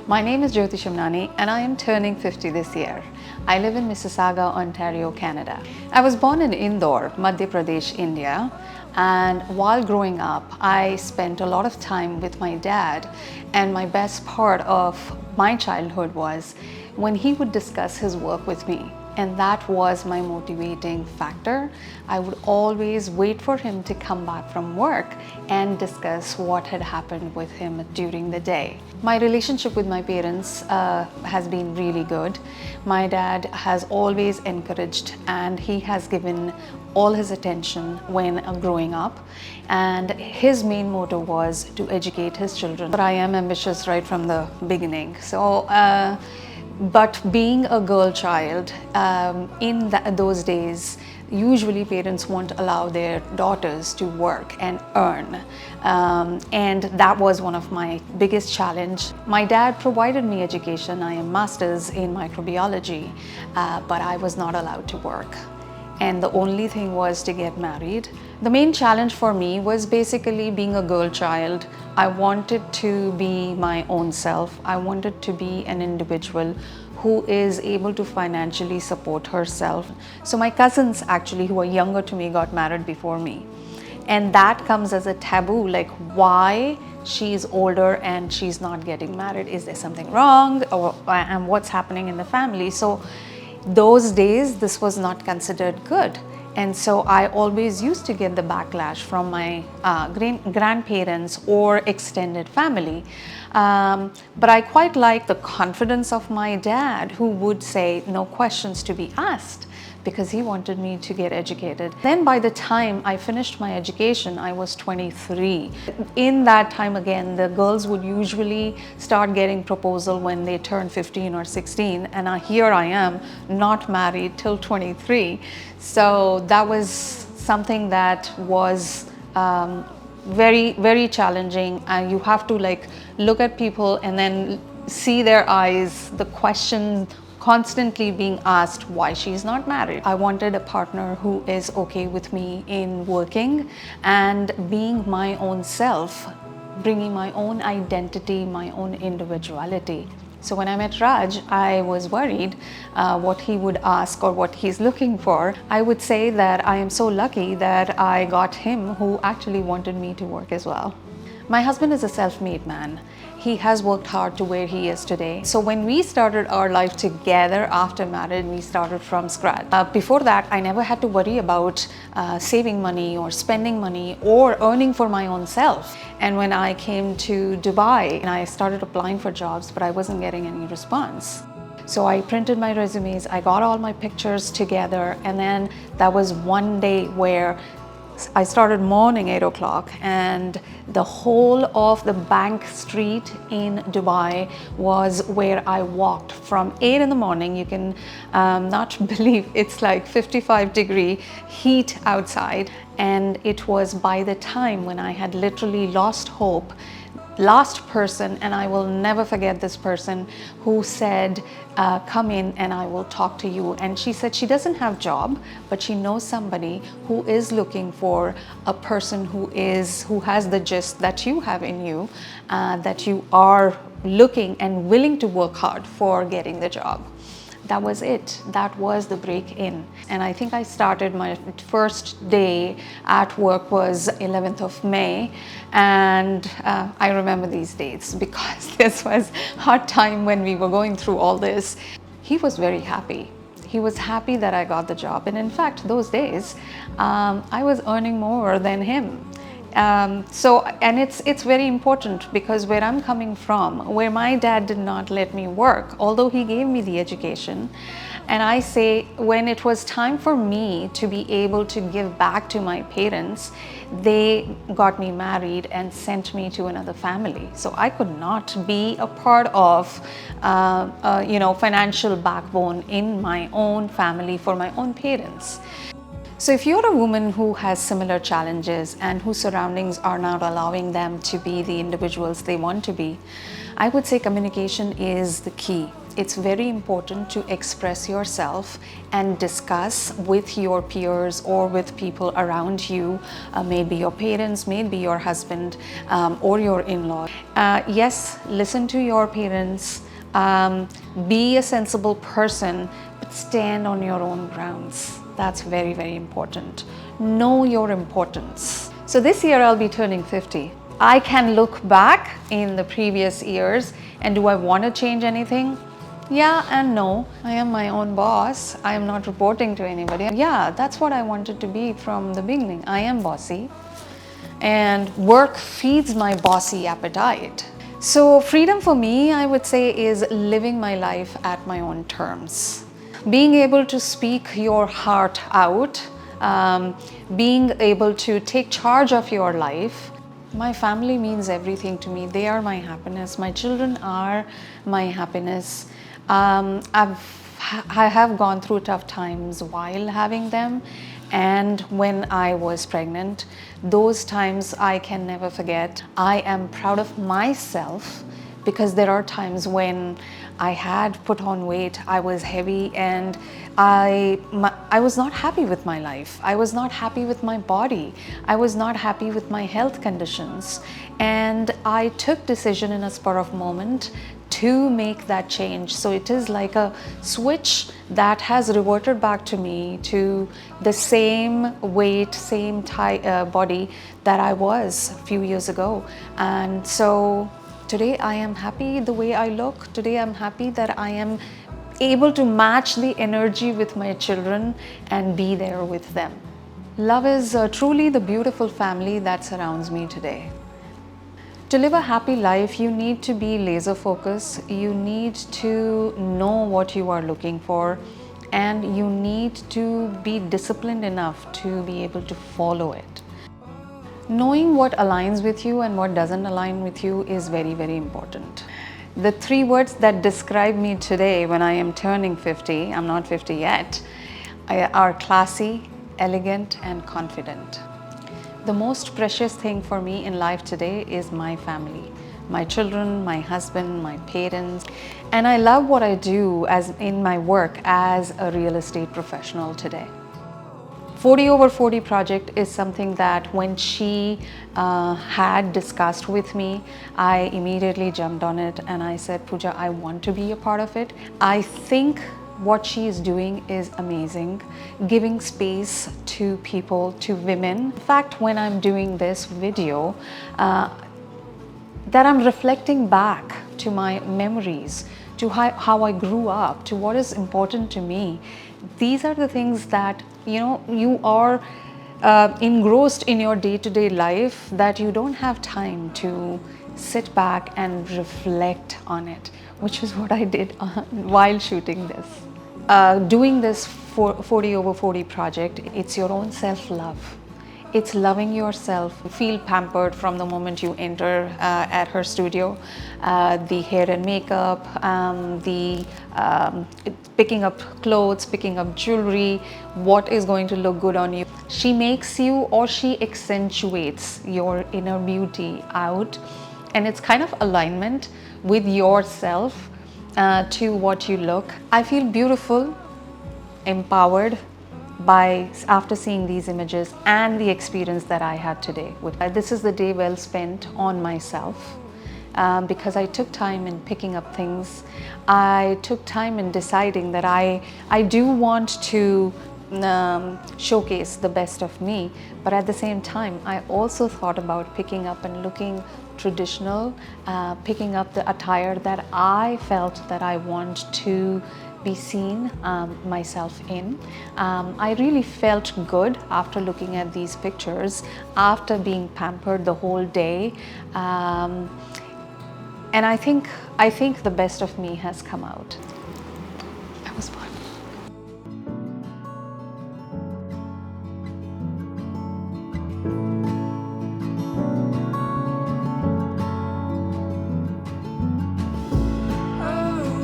My name is Jyoti and I am turning 50 this year. I live in Mississauga, Ontario, Canada. I was born in Indore, Madhya Pradesh, India. And while growing up, I spent a lot of time with my dad. And my best part of my childhood was when he would discuss his work with me. And that was my motivating factor. I would always wait for him to come back from work and discuss what had happened with him during the day. My relationship with my parents has been really good. My dad has always encouraged and he has given all his attention when growing up, and his main motto was to educate his children. But I am ambitious right from the beginning. But being a girl child, in those days, usually parents won't allow their daughters to work and earn. And that was one of my biggest challenge. My dad provided me education. I am master's in microbiology, but I was not allowed to work. And the only thing was to get married. The main challenge for me was basically being a girl child. I wanted to be my own self. I wanted to be an individual who is able to financially support herself. So my cousins actually, who are younger to me, got married before me. And that comes as a taboo, like why she's older and she's not getting married? Is there something wrong? And what's happening in the family? So those days, this was not considered good. And so I always used to get the backlash from my grandparents or extended family. But I quite like the confidence of my dad, who would say no questions to be asked, because he wanted me to get educated. Then by the time I finished my education, I was 23. In that time again, the girls would usually start getting proposal when they turn 15 or 16, and here I am, not married till 23. So that was something that was very, very challenging. And you have to look at people and then see their eyes, the question constantly being asked why she's not married. I wanted a partner who is okay with me in working and being my own self, bringing my own identity, my own individuality. So when I met Raj, I was worried what he would ask or what he's looking for. I would say that I am so lucky that I got him who actually wanted me to work as well. My husband is a self-made man. He has worked hard to where he is today. So when we started our life together after marriage, we started from scratch. Before that, I never had to worry about saving money or spending money or earning for my own self. And when I came to Dubai, I started applying for jobs, but I wasn't getting any response. So I printed my resumes, I got all my pictures together, and then that was one day where I started morning 8 o'clock, and the whole of the Bank Street in Dubai was where I walked from 8 in the morning. You can not believe it's like 55-degree heat outside. And it was by the time when I had literally lost hope, last person, and I will never forget this person, who said, come in and I will talk to you. And she said she doesn't have a job, but she knows somebody who is looking for a person who has the gist that you have in you, that you are looking and willing to work hard for getting the job. That was it. That was the break in. And I think I started my first day at work was 11th of May. And I remember these dates because this was a time when we were going through all this. He was very happy. He was happy that I got the job. And in fact, those days, I was earning more than him. And it's very important, because where I'm coming from, where my dad did not let me work, although he gave me the education, and I say when it was time for me to be able to give back to my parents, they got me married and sent me to another family. So I could not be a part of financial backbone in my own family for my own parents. So if you're a woman who has similar challenges and whose surroundings are not allowing them to be the individuals they want to be, I would say communication is the key. it's very important to express yourself and discuss with your peers or with people around you, maybe your parents, maybe your husband, or your in-law. Yes, listen to your parents, be a sensible person, but stand on your own grounds. That's very, very important. Know your importance. So this year I'll be turning 50. I can look back in the previous years, and do I want to change anything? Yeah and no. I am my own boss. I am not reporting to anybody. Yeah, that's what I wanted to be from the beginning. I am bossy, and work feeds my bossy appetite. So freedom for me, I would say, is living my life at my own terms. Being able to speak your heart out, being able to take charge of your life. My family means everything to me. They are my happiness. My children are my happiness. I have gone through tough times while having them, and when I was pregnant. Those times I can never forget. I am proud of myself because there are times when I had put on weight, I was heavy, and I was not happy with my life. I was not happy with my body. I was not happy with my health conditions. And I took decision in a spur of moment to make that change. So it is like a switch that has reverted back to me to the same weight, same body that I was a few years ago. And so today I am happy the way I look. Today I'm happy that I am able to match the energy with my children and be there with them. Love is truly the beautiful family that surrounds me today. To live a happy life, you need to be laser focused, you need to know what you are looking for, and you need to be disciplined enough to be able to follow it. Knowing what aligns with you and what doesn't align with you is very, very important. The 3 words that describe me today when I am turning 50, I'm not 50 yet, are classy, elegant, and confident. The most precious thing for me in life today is my family, my children, my husband, my parents. And I love what I do in my work as a real estate professional today. 40 over 40 project is something that when she had discussed with me, I immediately jumped on it and I said, Puja, I want to be a part of it. I think what she is doing is amazing, giving space to people, to women. In fact, when I'm doing this video, that I'm reflecting back to my memories, to how I grew up, to what is important to me. These are the things that, you are engrossed in your day-to-day life that you don't have time to sit back and reflect on it, which is what I did while shooting this. Doing this 40 over 40 project, it's your own self-love. It's loving yourself. Feel pampered from the moment you enter at her studio. The hair and makeup, picking up clothes, picking up jewelry, what is going to look good on you. She makes you, or she accentuates your inner beauty out, and it's kind of alignment with yourself to what you look. I feel beautiful, empowered after seeing these images and the experience that I had today. This is the day well spent on myself because I took time in picking up things. I took time in deciding that I do want to showcase the best of me, but at the same time I also thought about picking up and looking traditional, picking up the attire that I felt that I want to be seen myself in. I really felt good after looking at these pictures, after being pampered the whole day, and I think the best of me has come out. I was